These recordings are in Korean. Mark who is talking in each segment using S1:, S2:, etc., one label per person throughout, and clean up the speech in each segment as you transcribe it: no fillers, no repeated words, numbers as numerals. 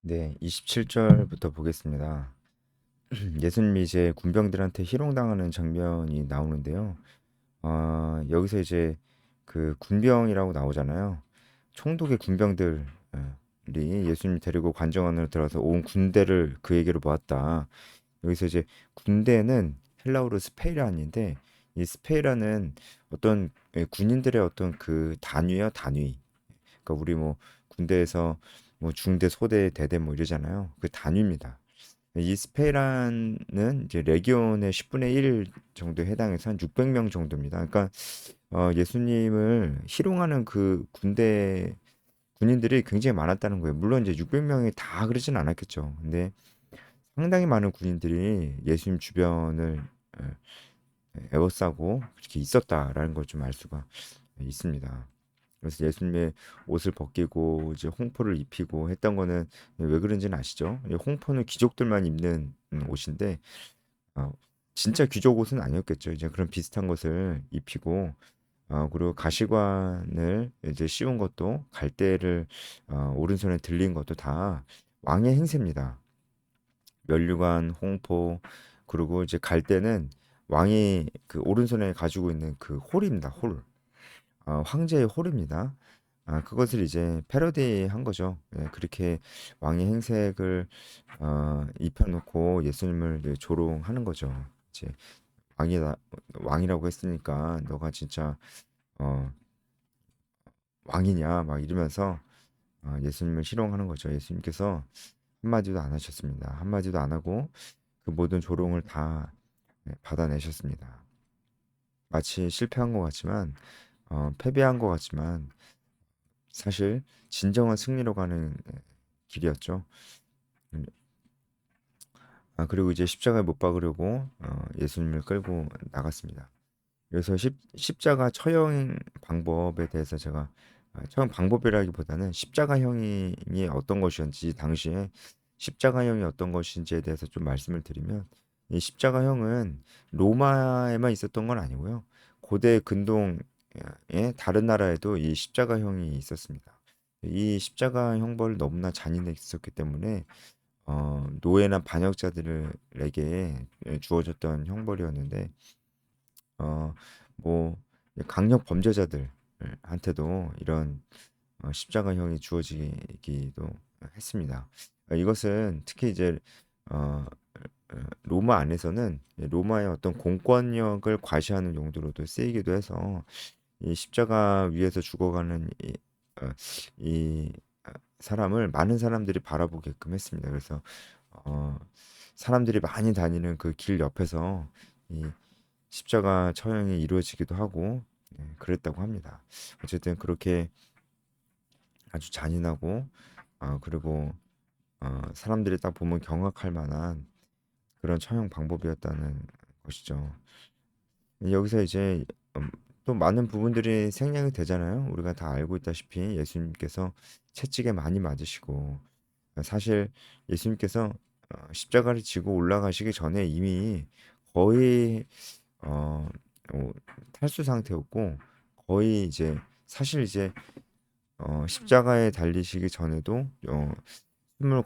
S1: 네, 27절부터 보겠습니다. 예수님이 이제 군병들한테 희롱당하는 장면이 나오는데요. 여기서 이제 그 군병이라고 나오잖아요. 총독의 군병들이 예수님 데리고 관정 안으로 들어서 온 군대를 그에게로 모았다. 여기서 이제 군대는 헬라어로 스페이란인데 이 스페이란은 어떤 군인들의 어떤 그 단위야 단위. 그러니까 우리 뭐 군대에서 뭐 중대, 소대, 대대 뭐 이러잖아요. 그 단위입니다. 이 스페란은 이제 레기온의 10분의 1 정도에 해당해서 한 600명 정도입니다. 그러니까 예수님을 희롱하는 그 군대 군인들이 굉장히 많았다는 거예요. 물론 이제 600명이 다 그러진 않았겠죠. 근데 상당히 많은 군인들이 예수님 주변을 에워싸고 그렇게 있었다라는 걸 좀 알 수가 있습니다. 그래서 예수님의 옷을 벗기고 이제 홍포를 입히고 했던 거는 왜 그런지는 아시죠? 이 홍포는 귀족들만 입는 옷인데 어, 진짜 귀족 옷은 아니었겠죠. 이제 그런 비슷한 것을 입히고 그리고 가시관을 이제 씌운 것도 갈대를 오른손에 들린 것도 다 왕의 행세입니다. 면류관, 홍포 그리고 이제 갈대는 왕이 그 오른손에 가지고 있는 그 홀입니다. 홀. 황제의 홀입니다. 그것을 이제 패러디한 거죠. 예, 그렇게 왕의 행색을 입혀놓고 예수님을 이제 조롱하는 거죠. 이제 왕이다, 왕이라고 했으니까 너가 진짜 어, 왕이냐 막 이러면서 예수님을 희롱하는 거죠. 예수님께서 한마디도 안 하셨습니다. 한마디도 안 하고 그 모든 조롱을 다 받아내셨습니다. 마치 실패한 것 같지만 패배한 것 같지만 사실 진정한 승리로 가는 길이었죠. 음, 그리고 이제 십자가에 못 박으려고 예수님을 끌고 나갔습니다. 그래서 십자가 처형 방법에 대해서 제가 처형 방법이라기보다는 십자가형이 어떤 것이었는지 당시에 십자가형이 어떤 것인지에 대해서 좀 말씀을 드리면 이 십자가형은 로마에만 있었던 건 아니고요. 고대 근동의 다른 나라에도 이 십자가형이 있었습니다. 이 십자가 형벌 너무나 잔인했었기 때문에 노예나 반역자들에게 주어졌던 형벌이었는데 어, 뭐 강력 범죄자들한테도 이런 십자가형이 주어지기도 했습니다. 이것은 특히 이제 어, 로마 안에서는 로마의 어떤 공권력을 과시하는 용도로도 쓰이기도 해서 이 십자가 위에서 죽어가는 어, 이 사람을 많은 사람들이 바라보게끔 했습니다. 그래서 어, 사람들이 많이 다니는 그 길 옆에서 이 십자가 처형이 이루어지기도 하고 그랬다고 합니다. 어쨌든 그렇게 아주 잔인하고 그리고 사람들이 딱 보면 경악할 만한 그런 처형 방법이었다는 것이죠. 여기서 이제 또 많은 부분들이 생략이 되잖아요. 우리가 다 알고 있다시피 예수님께서 채찍에 많이 맞으시고 사실 예수님께서 십자가를 지고 올라가시기 전에 이미 거의 어, 탈수 상태였고 거의 이제 사실 이제 십자가에 달리시기 전에도 숨을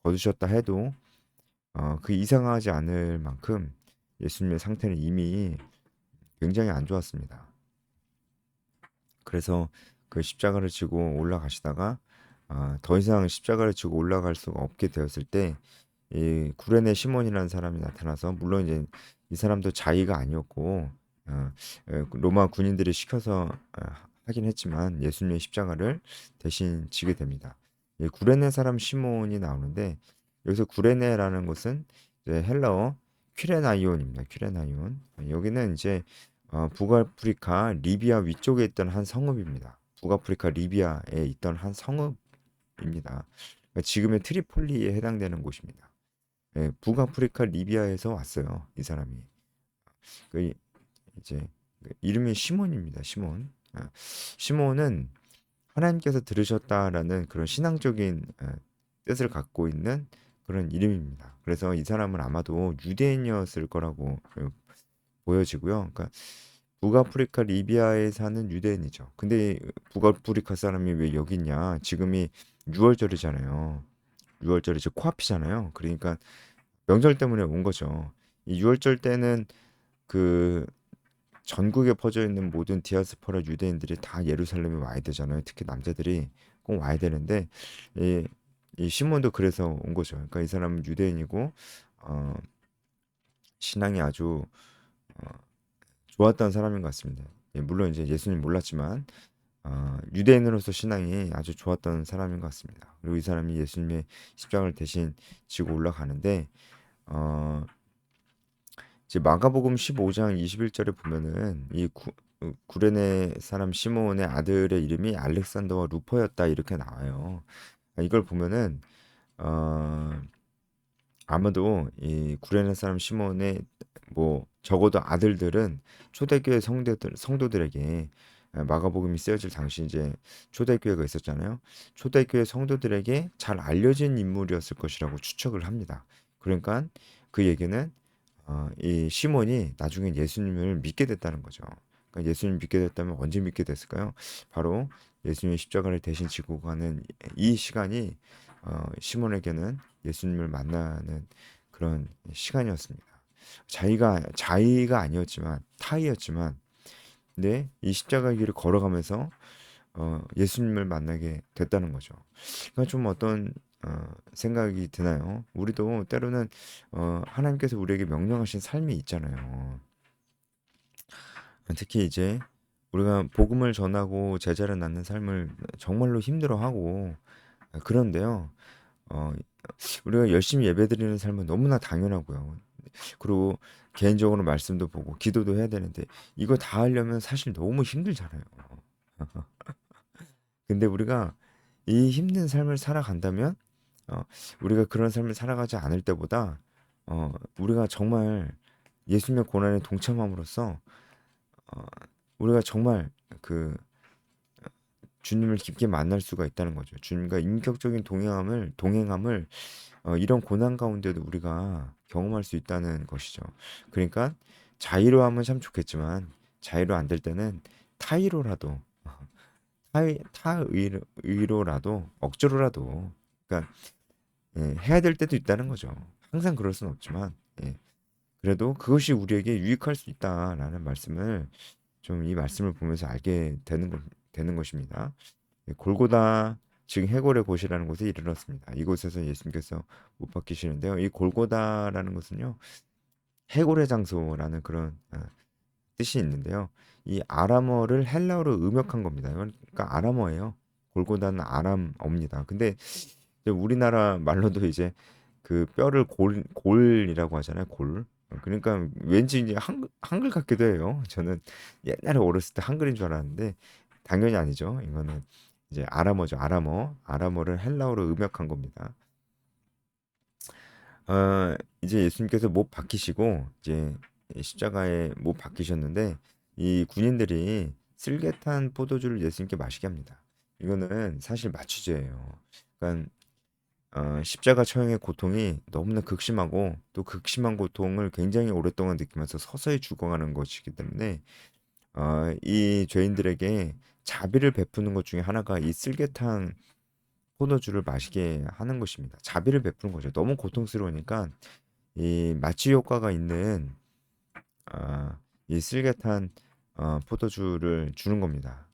S1: 거두셨다 해도 그 이상하지 않을 만큼 예수님의 상태는 이미 굉장히 안 좋았습니다. 그래서 그 십자가를 지고 올라가시다가 더 이상 십자가를 지고 올라갈 수가 없게 되었을 때 이 구레네 시몬이라는 사람이 나타나서 물론 이제 이 사람도 자의가 아니었고 로마 군인들이 시켜서 하긴 했지만 예수님의 십자가를 대신 지게 됩니다. 이 구레네 사람 시몬이 나오는데 여기서 구레네라는 것은 이제 헬라어 퀴레나이온입니다. 퀴레나이온. 여기는 이제 북아프리카 리비아 위쪽에 있던 한 성읍입니다. 북아프리카 리비아에 있던 한 성읍입니다. 그러니까 지금의 트리폴리에 해당되는 곳입니다. 예, 북아프리카 리비아에서 왔어요. 이 사람이. 그 이제 그 이름이 시몬입니다. 시몬. 시몬은 하나님께서 들으셨다라는 그런 신앙적인 뜻을 갖고 있는 그런 이름입니다. 그래서 이 사람은 아마도 유대인이었을 거라고 보여지고요. 그러니까 북아프리카 리비아에 사는 유대인이죠. 근데 북아프리카 사람이 왜 여기 있냐? 지금이 6월절이잖아요. 6월절이 이제 코앞이잖아요. 그러니까 명절 때문에 온 거죠. 이 6월절 때는 그 전국에 퍼져 있는 모든 디아스포라 유대인들이 다 예루살렘에 와야 되잖아요. 특히 남자들이 꼭 와야 되는데 이, 이 시몬도 그래서 온 거죠. 그러니까 이 사람은 유대인이고 어, 신앙이 아주 어, 좋았던 사람인 것 같습니다. 예, 물론 이제 예수님 몰랐지만 유대인으로서 신앙이 아주 좋았던 사람인 것 같습니다. 그리고 이 사람이 예수님의 십자가를 대신 지고 올라가는데 어, 이제 마가복음 15장 21절에 보면은 구레네 사람 시몬의 아들의 이름이 알렉산더와 루퍼였다 이렇게 나와요. 이걸 보면은 어, 아마도 이 구레네 사람 시몬의 뭐 적어도 아들들은 초대교회 성도들에게 마가복음이 쓰여질 당시 이제 초대교회가 있었잖아요. 초대교회 성도들에게 잘 알려진 인물이었을 것이라고 추측을 합니다. 그러니까 그 얘기는 이 시몬이 나중에 예수님을 믿게 됐다는 거죠. 그러니까 예수님 믿게 됐다면 언제 믿게 됐을까요? 바로 예수님의 십자가를 대신 지고 가는 이 시간이 시몬에게는 예수님을 만나는 그런 시간이었습니다. 자의가 아니었지만 타의였지만, 근데 이 십자가의 길을 걸어가면서 예수님을 만나게 됐다는 거죠. 그러니까 좀 어떤 생각이 드나요? 우리도 때로는 하나님께서 우리에게 명령하신 삶이 있잖아요. 특히 이제 우리가 복음을 전하고 제자를 낳는 삶을 정말로 힘들어하고 그런데요. 어, 우리가 열심히 예배드리는 삶은 너무나 당연하고요. 그리고 개인적으로 말씀도 보고 기도도 해야 되는데 이거 다 하려면 사실 너무 힘들잖아요. 근데 우리가 이 힘든 삶을 살아간다면 어, 우리가 그런 삶을 살아가지 않을 때보다 우리가 정말 예수님의 고난에 동참함으로써 어, 우리가 정말 그 주님을 깊게 만날 수가 있다는 거죠. 주님과 인격적인 동행함을 이런 고난 가운데도 우리가 경험할 수 있다는 것이죠. 그러니까 자의로 하면 참 좋겠지만 자의로 안 될 때는 타의로라도 타의로라도 억지로라도 그러니까 해야 될 때도 있다는 거죠. 항상 그럴 수는 없지만 그래도 그것이 우리에게 유익할 수 있다라는 말씀을 좀 이 말씀을 보면서 알게 되는 것입니다. 골고다 지금 해골의 곳이라는 곳에 이르렀습니다. 이곳에서 예수님께서 못 박히시는데요. 이 골고다라는 것은요, 해골의 장소라는 그런 뜻이 있는데요. 이 아람어를 헬라어로 음역한 겁니다. 그러니까 아람어예요. 골고다는 아람어입니다. 근데 이제 우리나라 말로도 이제 그 뼈를 골이라고 하잖아요. 골. 그러니까 왠지 이제 한글 같기도 해요. 저는 옛날에 어렸을 때 한글인 줄 알았는데 당연히 아니죠. 이거는 이제 아람어죠. 아람어를 헬라어로 음역한 겁니다. 이제 예수님께서 못 박히시고 이제 십자가에 못 박히셨는데 이 군인들이 쓸개탄 포도주를 예수님께 마시게 합니다. 이거는 사실 마취제예요. 그러니까 십자가 처형의 고통이 너무나 극심하고 또 극심한 고통을 굉장히 오랫동안 느끼면서 서서히 죽어가는 것이기 때문에 이 죄인들에게 자비를 베푸는 것 중에 하나가 이 쓸개탄 포도주를 마시게 하는 것입니다. 자비를 베푸는 거죠. 너무 고통스러우니까 이 마취 효과가 있는 이 쓸개탄 포도주를 주는 겁니다.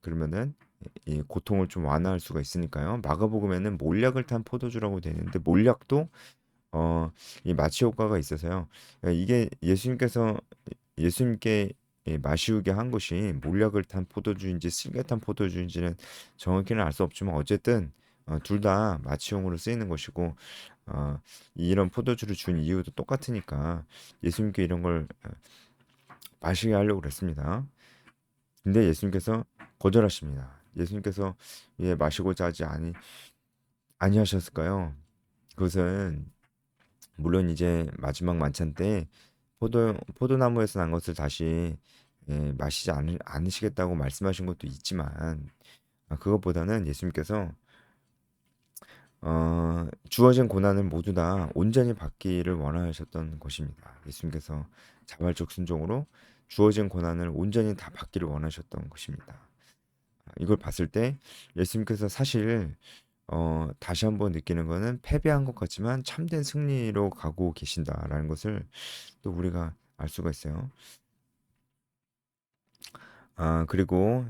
S1: 그러면은 이 고통을 좀 완화할 수가 있으니까요. 마가복음에는 몰약을 탄 포도주라고 되어 있는데 몰약도 이 마취 효과가 있어서요. 이게 예수님께 마시우게 한 것이 몰약을 탄 포도주인지 쓸개 탄 포도주인지는 정확히는 알 수 없지만 어쨌든 둘 다 마취용으로 쓰이는 것이고 이런 포도주를 준 이유도 똑같으니까 예수님께 이런 걸 마시게 하려고 그랬습니다. 근데 예수님께서 거절하십니다. 예수님께서 예, 마시고자 하지 아니하셨을까요? 그것은 물론 이제 마지막 만찬 때 포도나무에서 난 것을 다시 마시지 않으시겠다고 말씀하신 것도 있지만 그것보다는 예수님께서 주어진 고난을 모두 다 온전히 받기를 원하셨던 것입니다. 예수님께서 자발적 순종으로 주어진 고난을 온전히 다 받기를 원하셨던 것입니다. 이걸 봤을 때 예수님께서 사실 다시 한번 느끼는 거는 패배한 것 같지만 참된 승리로 가고 계신다라는 것을 또 우리가 알 수가 있어요. 그리고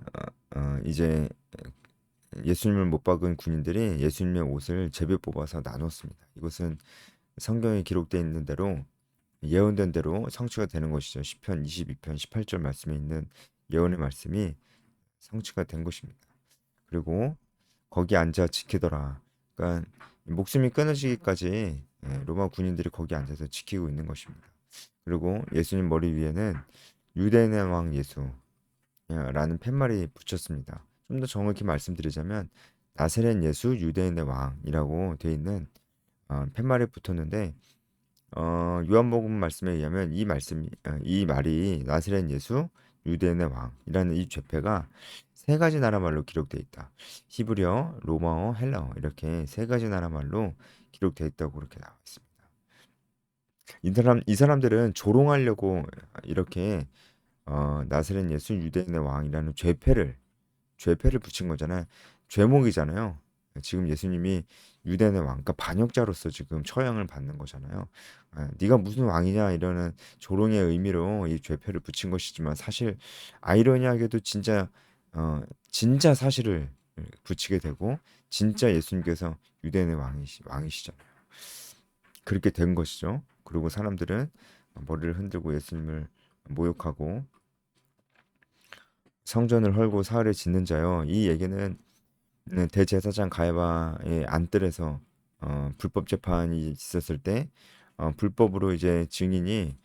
S1: 이제 예수님을 못 박은 군인들이 예수님의 옷을 제비 뽑아서 나눴습니다. 이것은 성경에 기록되어 있는 대로 예언된 대로 성취가 되는 것이죠. 시편 22편 18절 말씀에 있는 예언의 말씀이 성취가 된 것입니다. 그리고 거기 앉아 지키더라. 그러니까 목숨이 끊어지기까지 로마 군인들이 거기 앉아서 지키고 있는 것입니다. 그리고 예수님 머리 위에는 유대인의 왕 예수라는 팻말이 붙였습니다. 좀 더 정확히 말씀드리자면 나사렛 예수 유대인의 왕이라고 되어 있는 팻말이 붙었는데 요한복음 말씀에 의하면 이 말이 나사렛 예수 유대인의 왕이라는 이 죄패가 세 가지 나라 말로 기록되어 있다. 히브리어, 로마어, 헬라어 이렇게 세 가지 나라 말로 기록되어 있다고 그렇게 나와 있습니다. 이 사람들은 조롱하려고 이렇게 나사렛 예수 유대인의 왕이라는 죄패를 붙인 거잖아요. 죄목이잖아요. 지금 예수님이 유대인의 왕, 그러니까 반역자로서 지금 처형을 받는 거잖아요. 네가 무슨 왕이냐 이러는 조롱의 의미로 이 죄패를 붙인 것이지만 사실 아이러니하게도 진짜 사실을 붙이게 되고 진짜 예수님께서 유대인의 왕이시잖아요. 그렇게 된 것이죠. 그리고 사람들은 머리를 흔들고 예수님을 모욕하고 성전을 헐고 사흘을 짓는 자요. 이 얘기는 대제사장 가야바의 안뜰에서 불법 재판이 있었을 때 불법으로 이제 증인이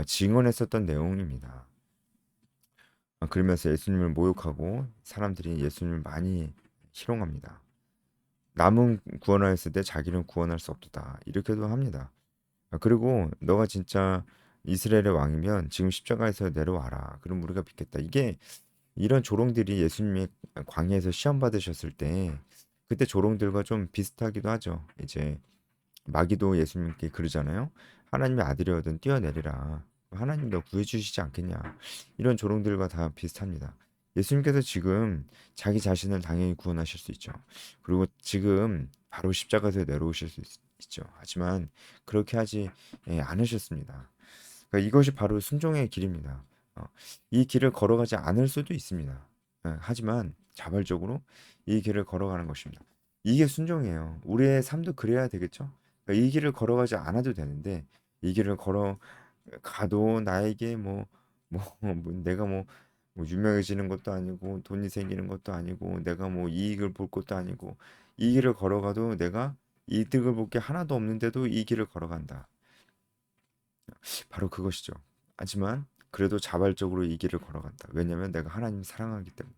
S1: 증언했었던 내용입니다. 그러면서 예수님을 모욕하고 사람들이 예수님을 많이 희롱합니다. 남은 구원하였을 때 자기는 구원할 수 없도다. 이렇게도 합니다. 그리고 너가 진짜 이스라엘의 왕이면 지금 십자가에서 내려와라. 그럼 우리가 믿겠다. 이런 조롱들이 예수님이 광야에서 시험 받으셨을 때 그때 조롱들과 좀 비슷하기도 하죠. 이제 마귀도 예수님께 그러잖아요. 하나님의 아들이거든 뛰어내리라. 하나님 너 구해주시지 않겠냐. 이런 조롱들과 다 비슷합니다. 예수님께서 지금 자기 자신을 당연히 구원하실 수 있죠. 그리고 지금 바로 십자가에서 내려오실 수 있죠. 하지만 그렇게 하지 않으셨습니다. 그러니까 이것이 바로 순종의 길입니다. 어, 이 길을 걸어가지 않을 수도 있습니다. 하지만 자발적으로 이 길을 걸어가는 것입니다. 이게 순종이에요. 우리의 삶도 그래야 되겠죠? 그러니까 이 길을 걸어가지 않아도 되는데 이 길을 걸어가도 나에게 내가 뭐 유명해지는 것도 아니고 돈이 생기는 것도 아니고 내가 뭐 이익을 볼 것도 아니고 이 길을 걸어가도 내가 이득을 볼 게 하나도 없는데도 이 길을 걸어간다. 바로 그것이죠. 하지만 그래도 자발적으로 이 길을 걸어간다. 왜냐하면 내가 하나님 사랑하기 때문에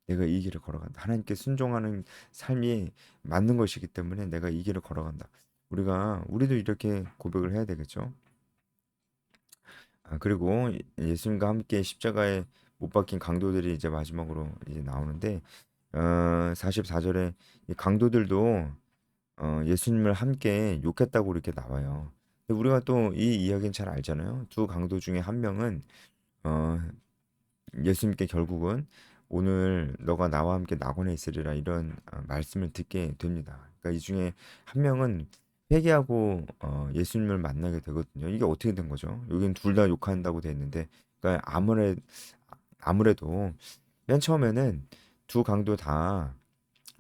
S1: 내가 이 길을 걸어간다. 하나님께 순종하는 삶이 맞는 것이기 때문에 내가 이 길을 걸어간다. 우리도 이렇게 고백을 해야 되겠죠. 그리고 예수님과 함께 십자가에 못 박힌 강도들이 이제 마지막으로 이제 나오는데 44절에 이 강도들도 예수님을 함께 욕했다고 이렇게 나와요. 근데 우리가 또 이 이야기는 잘 알잖아요. 두 강도 중에 한 명은 어, 예수님께 결국은 오늘 너가 나와 함께 낙원에 있으리라 이런 말씀을 듣게 됩니다. 그러니까 이 중에 한 명은 회개하고 예수님을 만나게 되거든요. 이게 어떻게 된 거죠? 여기는 둘 다 욕한다고 돼 있는데, 그러니까 아무래도 맨 처음에는 두 강도 다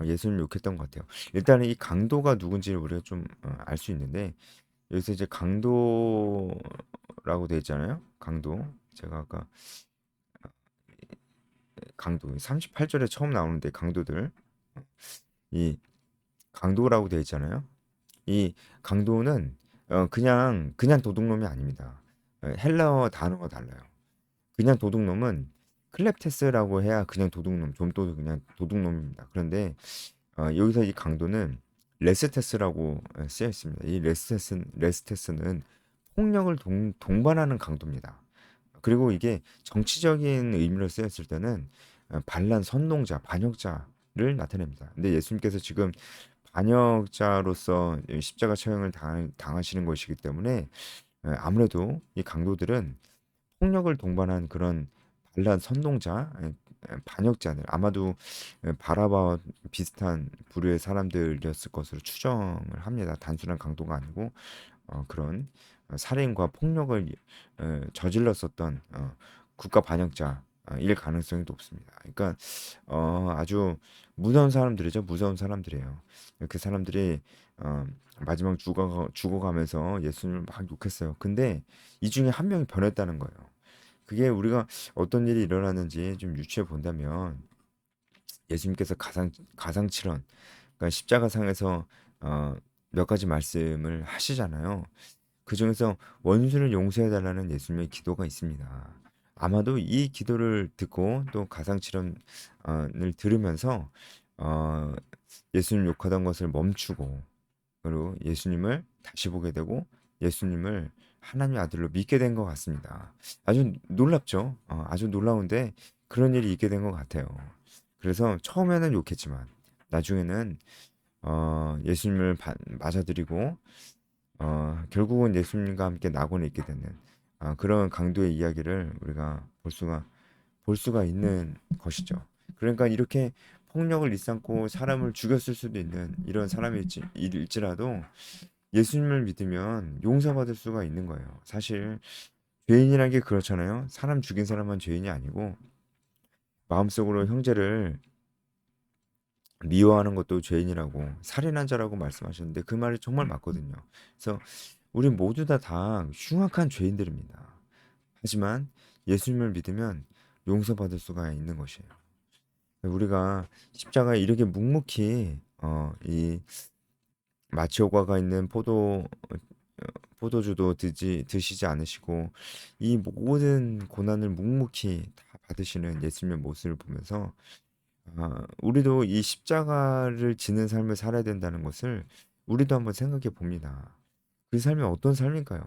S1: 예수님 욕했던 것 같아요. 일단은 이 강도가 누군지를 우리가 좀 알 수 있는데 여기서 이제 강도라고 돼 있잖아요. 강도. 제가 아까 강도 38절에 처음 나오는데 강도들 이 강도라고 돼 있잖아요. 이 강도는 그냥 도둑놈이 아닙니다. 헬라어 단어가 달라요. 그냥 도둑놈은 클렙테스라고 해야 그냥 도둑놈, 좀도 그냥 도둑놈입니다. 그런데 여기서 이 강도는 레스테스라고 쓰여 있습니다. 이 레스테스는 폭력을 동반하는 강도입니다. 그리고 이게 정치적인 의미로 쓰였을 때는 반란 선동자, 반역자를 나타냅니다. 근데 예수님께서 지금 반역자로서 십자가 처형을 당하시는 것이기 때문에 아무래도 이 강도들은 폭력을 동반한 그런 반란 선동자, 반역자들 아마도 바라바와 비슷한 부류의 사람들이었을 것으로 추정을 합니다. 단순한 강도가 아니고 그런 살인과 폭력을 저질렀었던 국가 반역자 일 가능성이 높습니다. 그러니까 아주 무서운 사람들이죠. 무서운 사람들이에요. 그 사람들이 마지막 죽어가면서 예수님을 막 욕했어요. 근데 이 중에 한 명이 변했다는 거예요. 그게 우리가 어떤 일이 일어나는지 좀 유추해 본다면 예수님께서 가상칠언, 그러니까 십자가상에서 어, 몇 가지 말씀을 하시잖아요. 그 중에서 원수를 용서해 달라는 예수님의 기도가 있습니다. 아마도 이 기도를 듣고 또 가상칠언을 들으면서 어, 예수님 욕하던 것을 멈추고 그리고 예수님을 다시 보게 되고 예수님을 하나님의 아들로 믿게 된 것 같습니다. 아주 놀랍죠? 아주 놀라운데 그런 일이 있게 된 것 같아요. 그래서 처음에는 욕했지만 나중에는 예수님을 맞아들이고 결국은 예수님과 함께 낙원에 있게 되는 그런 강도의 이야기를 우리가 볼 수가 있는 것이죠. 그러니까 이렇게 폭력을 일삼고 사람을 죽였을 수도 있는 이런 사람일지라도 예수님을 믿으면 용서받을 수가 있는 거예요. 사실 죄인이라는 게 그렇잖아요. 사람 죽인 사람만 죄인이 아니고 마음속으로 형제를 미워하는 것도 죄인이라고 살인한 자라고 말씀하셨는데 그 말이 정말 맞거든요. 그래서 우리 모두 다 흉악한 죄인들입니다. 하지만 예수님을 믿으면 용서받을 수가 있는 것이에요. 우리가 십자가에 이렇게 묵묵히 이 마치오가가 있는 포도주도 드시지 않으시고 이 모든 고난을 묵묵히 다 받으시는 예수님의 모습을 보면서 우리도 이 십자가를 지는 삶을 살아야 된다는 것을 우리도 한번 생각해 봅니다. 그 삶이 어떤 삶일까요?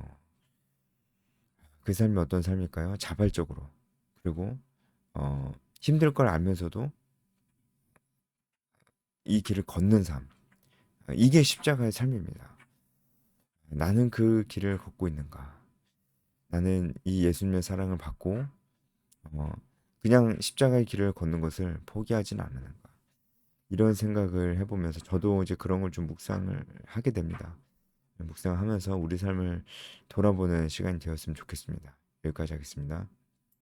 S1: 그 삶이 어떤 삶일까요? 자발적으로. 그리고 힘들 걸 알면서도 이 길을 걷는 삶. 이게 십자가의 삶입니다. 나는 그 길을 걷고 있는가? 나는 이 예수님의 사랑을 받고 어, 그냥 십자가의 길을 걷는 것을 포기하진 않는가? 이런 생각을 해보면서 저도 이제 그런 걸 좀 묵상을 하게 됩니다. 묵상하면서 우리 삶을 돌아보는 시간이 되었으면 좋겠습니다. 여기까지 하겠습니다.